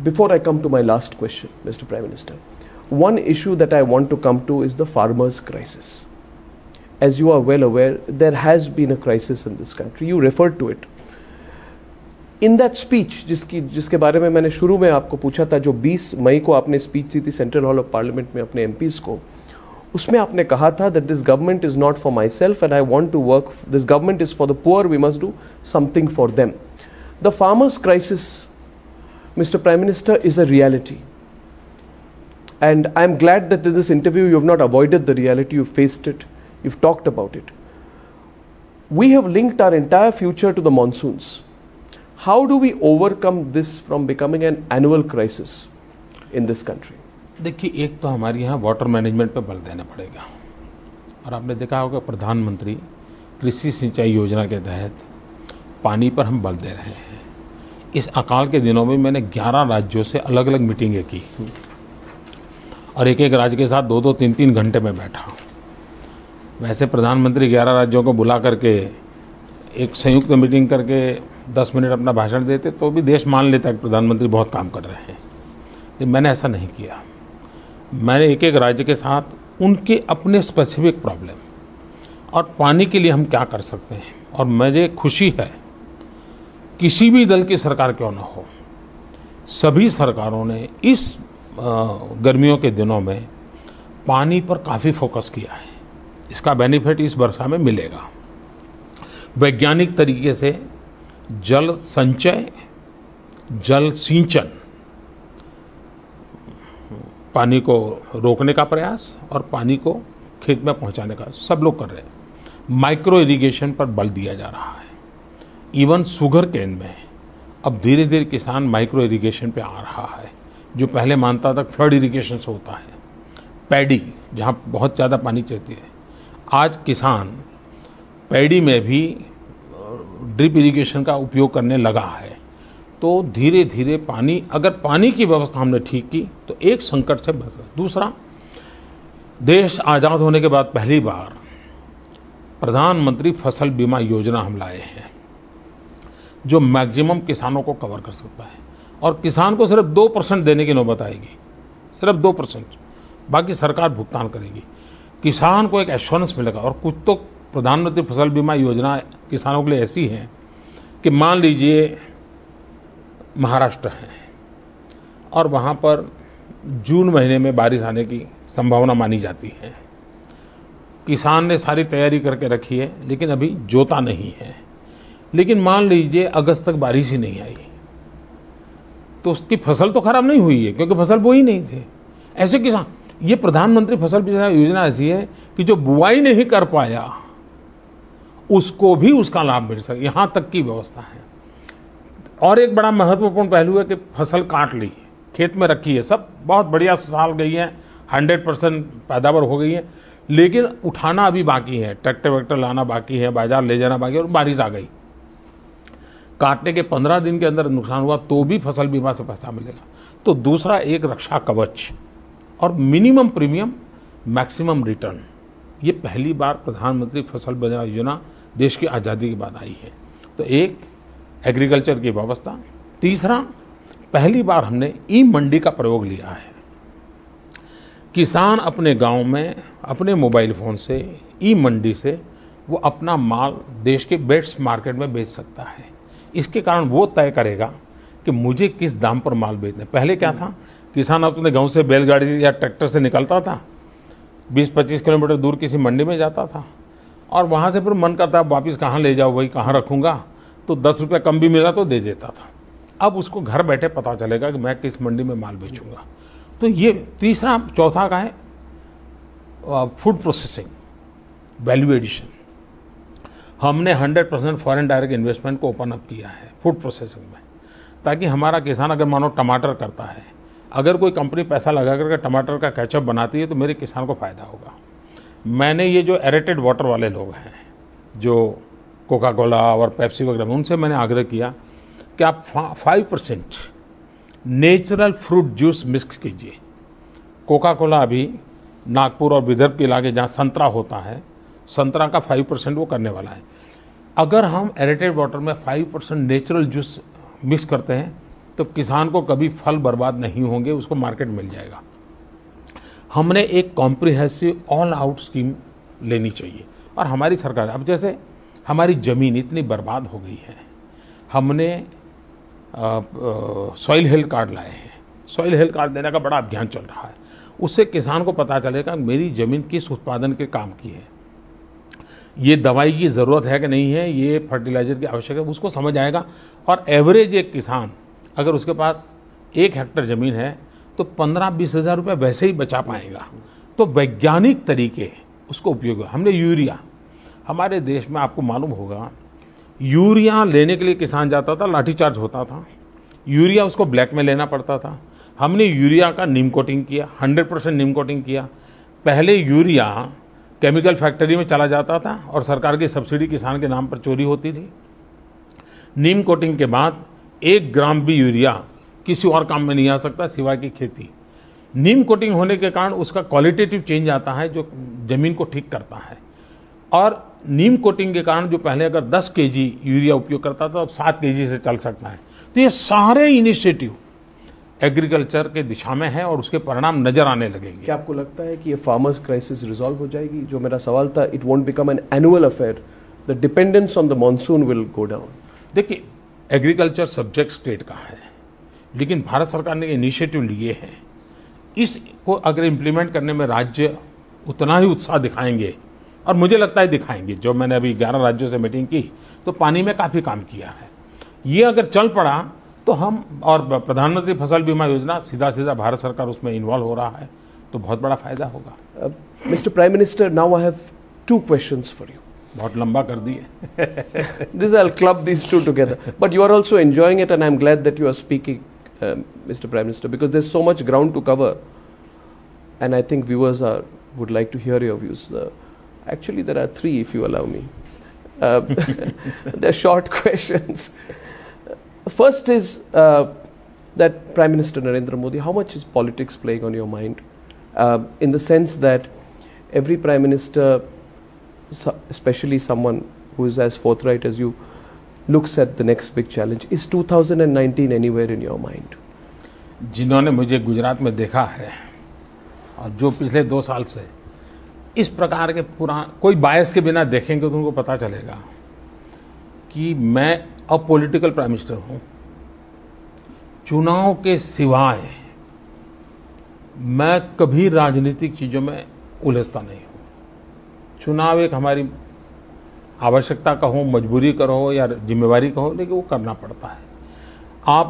Before I come to my last question, Mr. Prime Minister, one issue that I want to come to is the farmers' crisis. As you are well aware, there has been a crisis in this country. You referred to it. In that speech, जिसके बारे में मैंने शुरू में आपको पूछा था, जो 20 मई को आपने स्पीच दी थी सेंट्रल हॉल ऑफ पार्लियामेंट में अपने एमपीज को, उसमें आपने कहा था that this government is not for myself and I want to work, this government is for the poor, we must do something for them. The farmers' crisis, Mr. Prime Minister, is a reality. And I'm glad that in this interview you have not avoided the reality, you've faced it, you've talked about it. We have linked our entire future to the monsoons. How do we overcome this from becoming an annual crisis in this country? देखिए, एक तो हमारे यहाँ water management पे बल देना पड़ेगा। और आपने देखा होगा प्रधानमंत्री कृषि सिंचाई योजना के तहत पानी पर हम बल दे रहे हैं। इस अकाल के दिनों में मैंने 11 राज्यों से अलग अलग मीटिंगें की और एक एक राज्य के साथ 2-2, 3-3 घंटे में बैठा। वैसे प्रधानमंत्री 11 राज्यों को बुला करके एक संयुक्त मीटिंग करके 10 मिनट अपना भाषण देते तो भी देश मान लेता है कि प्रधानमंत्री बहुत काम कर रहे हैं। लेकिन मैंने ऐसा नहीं किया। मैंने एक एक राज्य के साथ उनके अपने स्पेसिफिक प्रॉब्लम और पानी के लिए हम क्या कर सकते हैं। और मुझे खुशी है, किसी भी दल की सरकार क्यों ना हो, सभी सरकारों ने इस गर्मियों के दिनों में पानी पर काफ़ी फोकस किया है। इसका बेनिफिट इस वर्षा में मिलेगा। वैज्ञानिक तरीके से जल संचय, जल सिंचन, पानी को रोकने का प्रयास और पानी को खेत में पहुंचाने का सब लोग कर रहे हैं। माइक्रो इरिगेशन पर बल दिया जा रहा है। इवन शुगर केन में अब धीरे धीरे किसान माइक्रो इरिगेशन पे आ रहा है, जो पहले मानता था फ्लड इरिगेशन से होता है। पैडी, जहाँ बहुत ज़्यादा पानी चाहिए, आज किसान पैडी में भी ड्रिप इरिगेशन का उपयोग करने लगा है। तो धीरे धीरे पानी, अगर पानी की व्यवस्था हमने ठीक की तो एक संकट से बच गए। दूसरा, देश आज़ाद होने के बाद पहली बार प्रधानमंत्री फसल बीमा योजना हम लाए हैं, जो मैक्सिमम किसानों को कवर कर सकता है। और किसान को सिर्फ 2% देने की नौबत आएगी, सिर्फ 2%, बाकी सरकार भुगतान करेगी। किसान को एक एश्योरेंस मिलेगा। और कुछ तो प्रधानमंत्री फसल बीमा योजना किसानों के लिए ऐसी है कि मान लीजिए महाराष्ट्र है और वहाँ पर जून महीने में बारिश आने की संभावना मानी जाती है। किसान ने सारी तैयारी करके रखी है, लेकिन अभी जोता नहीं है। लेकिन मान लीजिए अगस्त तक बारिश ही नहीं आई, तो उसकी फसल तो खराब नहीं हुई है, क्योंकि फसल बोई नहीं थे। ऐसे किसान, ये प्रधानमंत्री फसल बीमा योजना ऐसी है कि जो बुआई नहीं कर पाया उसको भी उसका लाभ मिल सके, यहाँ तक की व्यवस्था है। और एक बड़ा महत्वपूर्ण पहलू है कि फसल काट ली, खेत में रखी है, सब बहुत बढ़िया साल गई है, 100% पैदावार हो गई है, लेकिन उठाना अभी बाकी है, ट्रैक्टर वैक्टर लाना बाकी है, बाजार ले जाना बाकी है, और बारिश आ गई। काटने के 15 दिन के अंदर नुकसान हुआ तो भी फसल बीमा से पैसा मिलेगा। तो दूसरा एक रक्षा कवच और मिनिमम प्रीमियम, मैक्सिमम रिटर्न, ये पहली बार प्रधानमंत्री फसल बीमा योजना देश की आज़ादी के बाद आई है। तो एक एग्रीकल्चर की व्यवस्था। तीसरा, पहली बार हमने ई मंडी का प्रयोग लिया है। किसान अपने गांव में अपने मोबाइल फोन से ई मंडी से वो अपना माल देश के बेस्ट मार्केट में बेच सकता है। इसके कारण वो तय करेगा कि मुझे किस दाम पर माल बेचना है। पहले क्या था, किसान अपने गांव से बैलगाड़ी या ट्रैक्टर से निकलता था, 20-25 किलोमीटर दूर किसी मंडी में जाता था और वहाँ से फिर मन करता वापस कहाँ ले जाओ भाई, कहाँ रखूँगा, तो 10 रुपये कम भी मिला तो दे देता था। अब उसको घर बैठे पता चलेगा कि मैं किस मंडी में माल बेचूंगा। तो ये तीसरा। चौथा का है फूड प्रोसेसिंग, वैल्यू एडिशन। हमने 100% फॉरेन डायरेक्ट इन्वेस्टमेंट को ओपन अप किया है फूड प्रोसेसिंग में, ताकि हमारा किसान अगर मानो टमाटर करता है, अगर कोई कंपनी पैसा लगा करके टमाटर का केचप बनाती है तो मेरे किसान को फ़ायदा होगा। मैंने ये जो एरेटेड वाटर वाले लोग हैं, जो कोका कोला और पेप्सी वगैरह में, उनसे मैंने आग्रह किया कि आप 5% नेचुरल फ्रूट जूस मिक्स कीजिए। कोका कोला अभी नागपुर और विदर्भ के इलाके जहाँ संतरा होता है, संतरा का 5% वो करने वाला है। अगर हम एरेटेड वाटर में 5% नेचुरल जूस मिक्स करते हैं तो किसान को कभी फल बर्बाद नहीं होंगे, उसको मार्केट मिल जाएगा। हमने एक कॉम्प्रिहेंसिव ऑल आउट स्कीम लेनी चाहिए। और हमारी सरकार, अब जैसे हमारी ज़मीन इतनी बर्बाद हो गई है, हमने सॉइल हेल्थ कार्ड लाए हैं। सॉइल हेल्थ कार्ड देने का बड़ा अभियान चल रहा है। उससे किसान को पता चलेगा मेरी ज़मीन किस उत्पादन के काम की है, ये दवाई की ज़रूरत है कि नहीं है, ये फर्टिलाइज़र की आवश्यक है, उसको समझ आएगा। और एवरेज एक किसान अगर उसके पास 1 हेक्टेयर ज़मीन है तो 15-20 हज़ार रुपये वैसे ही बचा पाएगा। तो वैज्ञानिक तरीके उसको उपयोग है। हमने यूरिया, हमारे देश में आपको मालूम होगा, यूरिया लेने के लिए किसान जाता था, लाठीचार्ज होता था, यूरिया उसको ब्लैक में लेना पड़ता था। हमने यूरिया का नीम कोटिंग किया, 100% नीम कोटिंग किया। पहले यूरिया केमिकल फैक्ट्री में चला जाता था और सरकार की सब्सिडी किसान के नाम पर चोरी होती थी। नीम कोटिंग के बाद 1 ग्राम भी यूरिया किसी और काम में नहीं आ सकता सिवाय की खेती। नीम कोटिंग होने के कारण उसका क्वालिटेटिव चेंज आता है जो जमीन को ठीक करता है। और नीम कोटिंग के कारण जो पहले अगर 10 केजी यूरिया उपयोग करता था अब 7 केजी से चल सकता है। तो ये सारे इनिशिएटिव एग्रीकल्चर के दिशा में है और उसके परिणाम नजर आने लगेंगे। क्या आपको लगता है कि ये फार्मर्स क्राइसिस रिजॉल्व हो जाएगी? जो मेरा सवाल था, it won't become an annual affair, the dependence on the monsoon will go down. देखिए, एग्रीकल्चर सब्जेक्ट स्टेट का है, लेकिन भारत सरकार ने इनिशिएटिव लिए हैं। इसको अगर इम्प्लीमेंट करने में राज्य उतना ही उत्साह दिखाएंगे, और मुझे लगता है दिखाएंगे। जो मैंने अभी 11 राज्यों से मीटिंग की तो पानी में काफ़ी काम किया है। ये अगर चल पड़ा तो हम, और प्रधानमंत्री फसल बीमा योजना सीधा भारत सरकार उसमें इन्वॉल्व हो रहा है, तो बहुत बड़ा फायदा होगा। Mister prime minister, now I have 2 questions for you. बहुत लंबा कर दिए। This I'll club these two together. But you are also enjoying it, and I'm glad that you are speaking, Mr. Prime Minister, because there's so much ground to cover, and I think viewers would like to hear your views. Actually, there are 3, if you allow me. They're short questions. First is that Prime Minister Narendra Modi, how much is politics playing on your mind? In the sense that every Prime Minister, especially someone who is as forthright as you, looks at the next big challenge. Is 2019 anywhere in your mind? जिन्होंने मुझे गुजरात में देखा है और जो पिछले 2 साल से इस प्रकार के कोई बायस के बिना देखेंगे तो उनको पता चलेगा कि मैं अपॉलिटिकल प्राइम मिनिस्टर हूं। चुनाव के सिवाय मैं कभी राजनीतिक चीजों में उलझता नहीं हूं। चुनाव एक हमारी आवश्यकता कहो, मजबूरी कहो या जिम्मेवारी कहो, लेकिन वो करना पड़ता है।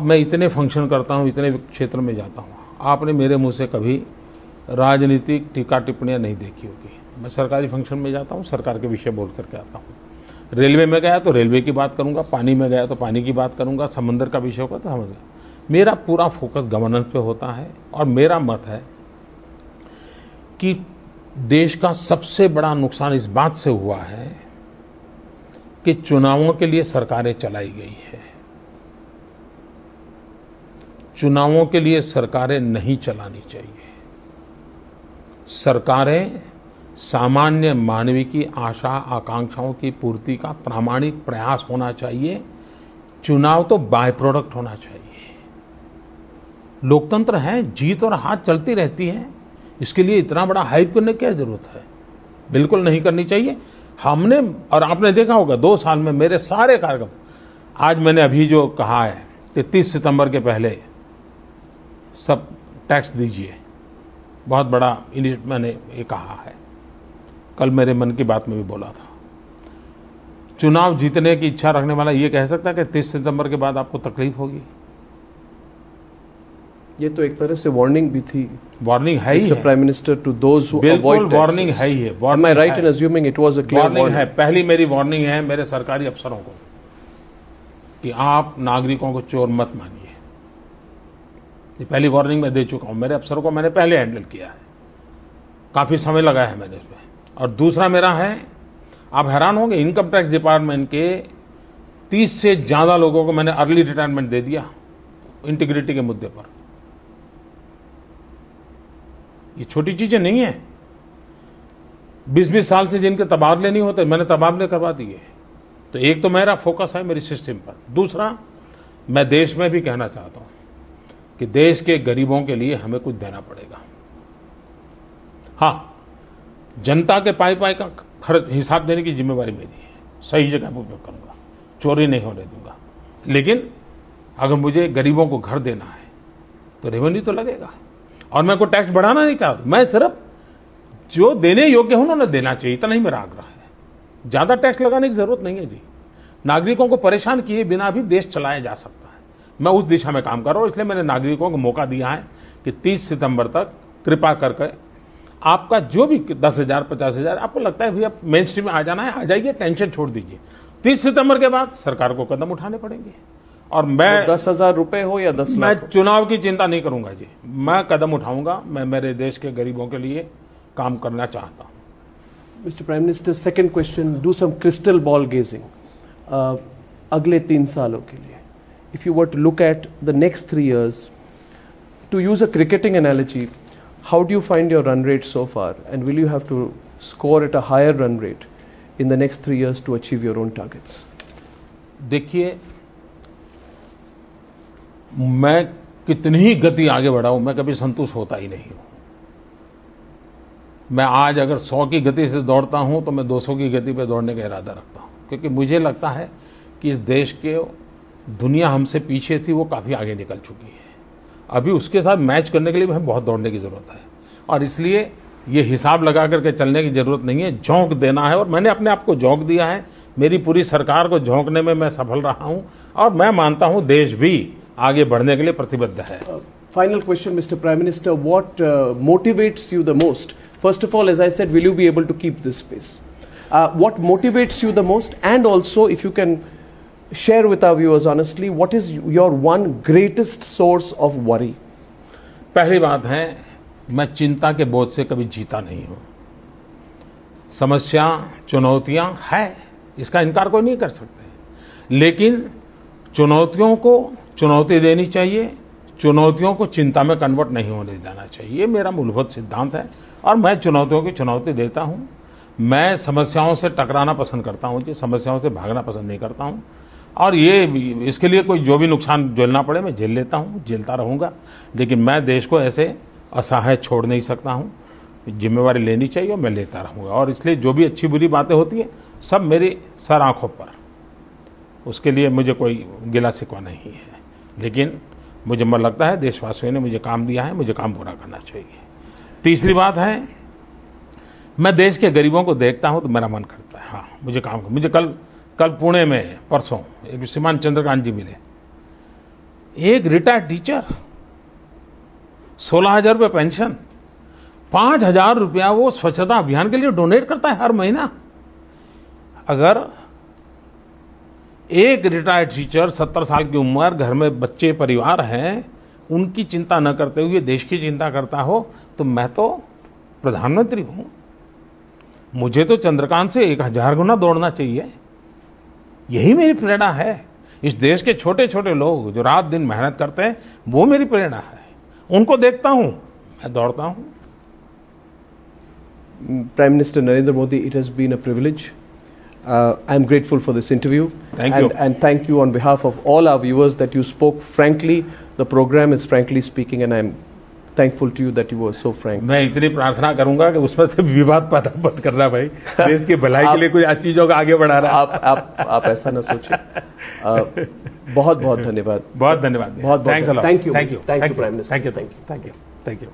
मैं इतने फंक्शन करता हूं, इतने क्षेत्र में जाता हूं, आपने मेरे मुंह से कभी राजनीतिक टीका टिप्पणियां नहीं देखी होगी। मैं सरकारी फंक्शन में जाता हूं, सरकार के विषय बोल करके आता हूं। रेलवे में गया तो रेलवे की बात करूंगा, पानी में गया तो पानी की बात करूंगा, समंदर का विषय होगा तो समझ गया। मेरा पूरा फोकस गवर्नेंस पे होता है। और मेरा मत है कि देश का सबसे बड़ा नुकसान इस बात से हुआ है कि चुनावों के लिए सरकारें चलाई गई है। चुनावों के लिए सरकारें नहीं चलानी चाहिए। सरकारें सामान्य मानवीय की आशा आकांक्षाओं की पूर्ति का प्रामाणिक प्रयास होना चाहिए। चुनाव तो बाय प्रोडक्ट होना चाहिए। लोकतंत्र है, जीत और हार चलती रहती है। इसके लिए इतना बड़ा हाइप करने की क्या जरूरत है? बिल्कुल नहीं करनी चाहिए। हमने, और आपने देखा होगा 2 साल में मेरे सारे कार्यक्रम, आज मैंने अभी जो कहा है कि 30 सितंबर के पहले सब टैक्स दीजिए, बहुत बड़ा इनिशिएटिव मैंने ये कहा है। कल मेरे मन की बात में भी बोला था। चुनाव जीतने की इच्छा रखने वाला ये कह सकता है कि 30 सितंबर के बाद आपको तकलीफ होगी? ये तो एक तरह से वार्निंग भी थी। वार्निंग है ही है prime minister to those who avoid taxes. Warning है ही है। Am I right in assuming it was a clear warning? है। पहली मेरी वार्निंग है मेरे सरकारी अफसरों को कि आप नागरिकों को चोर मत मानिए। ये पहली वार्निंग मैं दे चुका हूं। मेरे अफसरों को मैंने पहले हैंडल किया है, काफी समय लगाया है मैंने इसमें। और दूसरा मेरा है, आप हैरान होंगे, इनकम टैक्स डिपार्टमेंट के 30 से ज्यादा लोगों को मैंने अर्ली रिटायरमेंट दे दिया इंटीग्रिटी के मुद्दे पर। ये छोटी चीजें नहीं है। 20-20 साल से जिनके तबादले नहीं होते, मैंने तबादले करवा दिए। तो एक तो मेरा फोकस है मेरी सिस्टम पर। दूसरा, मैं देश में भी कहना चाहता हूं कि देश के गरीबों के लिए हमें कुछ देना पड़ेगा। हाँ, जनता के पाई पाई का खर्च हिसाब देने की जिम्मेवारी मेरी है, सही जगह पर उपयोग करूंगा, चोरी नहीं होने दूंगा। लेकिन अगर मुझे गरीबों को घर देना है तो रेवेन्यू तो लगेगा, और मैं कोई टैक्स बढ़ाना नहीं चाहता। मैं सिर्फ जो देने योग्य हूं उन्हें देना चाहिए, इतना ही मेरा आग्रह है। ज्यादा टैक्स लगाने की जरूरत नहीं है जी। नागरिकों को परेशान किए बिना भी देश चलाया जा सकता है। मैं उस दिशा में काम कर रहा हूं, इसलिए मैंने नागरिकों को मौका दिया है कि 30 सितंबर तक कृपा करके आपका जो भी 10,000 50,000 आपको लगता है भैया मेन स्ट्रीम में आ जाना है, आ जाइए, टेंशन छोड़ दीजिए। 30 सितंबर के बाद सरकार को कदम उठाने पड़ेंगे, और मैं 10,000 रुपए हो या 10 लाख, मैं चुनाव की चिंता नहीं करूंगा जी। मैं कदम उठाऊंगा, मैं मेरे देश के गरीबों के लिए काम करना चाहता हूं। Mister prime minister, second question, do some crystal ball gazing. अगले 3 सालों के लिए, if you were to look at the next 3 years, to use a cricketing analogy, how do you find your run rate so far, and will you have to score at a higher run rate in the next 3 years to achieve your own targets? देखिए, मैं कितनी ही गति आगे बढ़ाऊं, मैं कभी संतुष्ट होता ही नहीं हूं। मैं आज अगर 100 की गति से दौड़ता हूं तो मैं 200 की गति पे दौड़ने का इरादा रखता हूं, क्योंकि मुझे लगता है कि इस देश के दुनिया हमसे पीछे थी, वो काफ़ी आगे निकल चुकी है। अभी उसके साथ मैच करने के लिए हमें बहुत दौड़ने की ज़रूरत है, और इसलिए ये हिसाब लगा करके चलने की ज़रूरत नहीं है, झोंक देना है। और मैंने अपने आप को झोंक दिया है, मेरी पूरी सरकार को झोंकने में मैं सफल रहा हूँ, और मैं मानता हूँ देश भी आगे बढ़ने के लिए प्रतिबद्ध है। Final question, Mr. Prime Minister, what motivates you the most? First of all, as I said, will you be able to keep this pace? What motivates you the most? And also, if you can share with our viewers honestly, what is your one greatest source of worry? पहली बात है, मैं चिंता के बोझ से कभी जीता नहीं हूं। समस्या, चुनौतियां है, इसका इनकार कोई नहीं कर सकते, लेकिन चुनौतियों को चुनौती देनी चाहिए, चुनौतियों को चिंता में कन्वर्ट नहीं होने देना चाहिए। ये मेरा मूलभूत सिद्धांत है, और मैं चुनौतियों की चुनौती देता हूं। मैं समस्याओं से टकराना पसंद करता हूं जी, समस्याओं से भागना पसंद नहीं करता हूं, और ये इसके लिए कोई जो भी नुकसान झेलना पड़े मैं झेल लेता हूं, झेलता रहूंगा। लेकिन मैं देश को ऐसे असहाय छोड़ नहीं सकता हूं, जिम्मेवारी लेनी चाहिए और मैं लेता रहूंगा। और इसलिए जो भी अच्छी बुरी बातें होती हैं सब मेरी सर आंखों पर, उसके लिए मुझे कोई गिला शिकवा नहीं है। लेकिन मुझे लगता है देशवासियों ने मुझे काम दिया है, मुझे काम पूरा करना चाहिए। तीसरी बात है, मैं देश के गरीबों को देखता हूं तो मेरा मन करता है हाँ मुझे काम कर। मुझे कल पुणे में परसों एक श्रीमान चंद्रकांत जी मिले, एक रिटायर्ड टीचर, 16,000 रुपये पेंशन, 5,000 रुपया वो स्वच्छता अभियान के लिए डोनेट करता है हर महीना। अगर एक रिटायर्ड टीचर 70 साल की उम्र, घर में बच्चे परिवार हैं, उनकी चिंता न करते हुए देश की चिंता करता हो, तो मैं तो प्रधानमंत्री हूं, मुझे तो चंद्रकांत से 1000 गुना दौड़ना चाहिए। यही मेरी प्रेरणा है। इस देश के छोटे छोटे लोग जो रात दिन मेहनत करते हैं, वो मेरी प्रेरणा है। उनको देखता हूं, मैं दौड़ता हूं। Prime Minister Narendra Modi, it has been a privilege. I am grateful for this interview. Thank you. And thank you on behalf of all our viewers that you spoke frankly. The program is frankly speaking, and I am thankful to you that you were so frank. मैं इतनी प्रार्थना करूंगा कि उसमें से विवाद पैदा मत करना भाई। देश की भलाई के लिए कोई अच्छी चीजों को आगे बढ़ा रहा है। आप ऐसा ना सोचें। बहुत बहुत धन्यवाद। बहुत धन्यवाद। बहुत बहुत thank you. Thank you prime minister. Thank you.